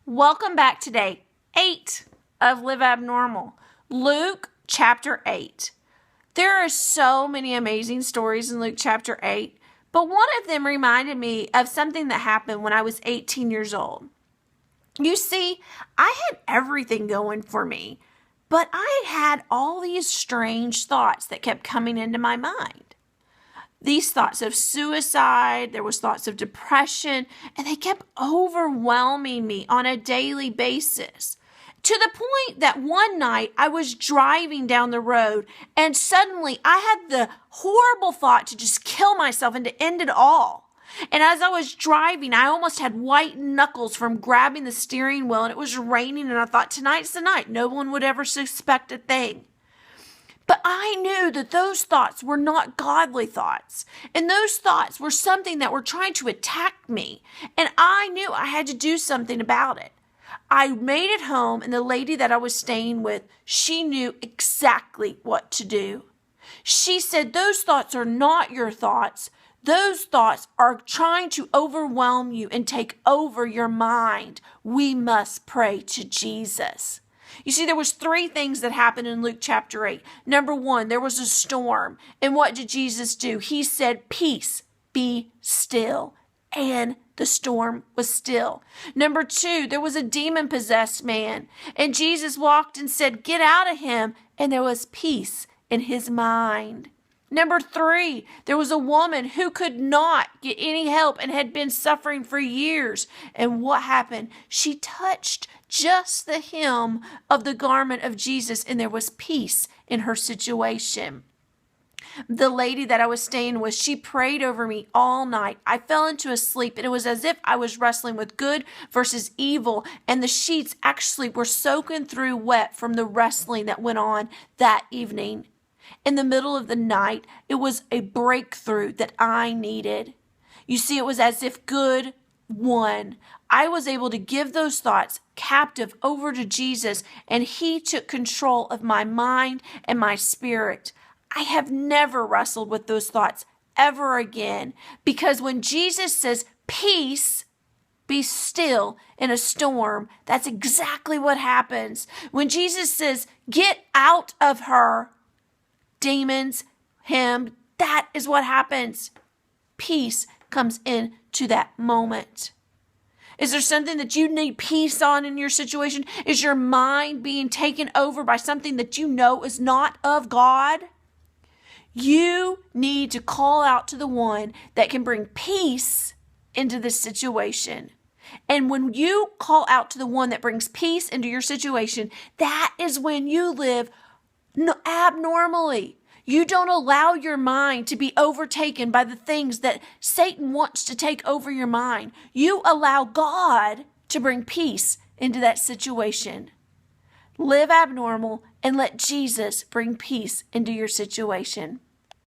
Welcome back to day 8 of Live Abnormal, Luke chapter 8. There are so many amazing stories in Luke chapter 8, but one of them reminded me of something that happened when I was 18 years old. You see, I had everything going for me, but I had all these strange thoughts that kept coming into my mind. These thoughts of suicide, there was thoughts of depression, and they kept overwhelming me on a daily basis. To the point that one night I was driving down the road and suddenly I had the horrible thought to just kill myself and to end it all. And as I was driving, I almost had white knuckles from grabbing the steering wheel, and it was raining, and I thought, tonight's the night. No one would ever suspect a thing. But I knew that those thoughts were not godly thoughts. And those thoughts were something that were trying to attack me. And I knew I had to do something about it. I made it home, and the lady that I was staying with, she knew exactly what to do. She said, those thoughts are not your thoughts. Those thoughts are trying to overwhelm you and take over your mind. We must pray to Jesus. You see, there was 3 things that happened in Luke chapter 8. Number 1, there was a storm. And what did Jesus do? He said, peace, be still. And the storm was still. Number 2, there was a demon-possessed man. And Jesus walked and said, get out of him. And there was peace in his mind. Number 3, there was a woman who could not get any help and had been suffering for years. And what happened? She touched just the hem of the garment of Jesus, and there was peace in her situation. The lady that I was staying with, she prayed over me all night. I fell into a sleep, and it was as if I was wrestling with good versus evil, and the sheets actually were soaking through wet from the wrestling that went on that evening. In the middle of the night, it was a breakthrough that I needed. You see, it was as if good won. I was able to give those thoughts captive over to Jesus, and he took control of my mind and my spirit. I have never wrestled with those thoughts ever again, because when Jesus says, peace, be still in a storm, that's exactly what happens. When Jesus says, get out of her, demons, him, that is what happens. Peace comes into that moment. Is there something that you need peace on in your situation? Is your mind being taken over by something that you know is not of God? You need to call out to the one that can bring peace into this situation. And when you call out to the one that brings peace into your situation, that is when you live abnormally. You don't allow your mind to be overtaken by the things that Satan wants to take over your mind. You allow God to bring peace into that situation. Live abnormal and let Jesus bring peace into your situation.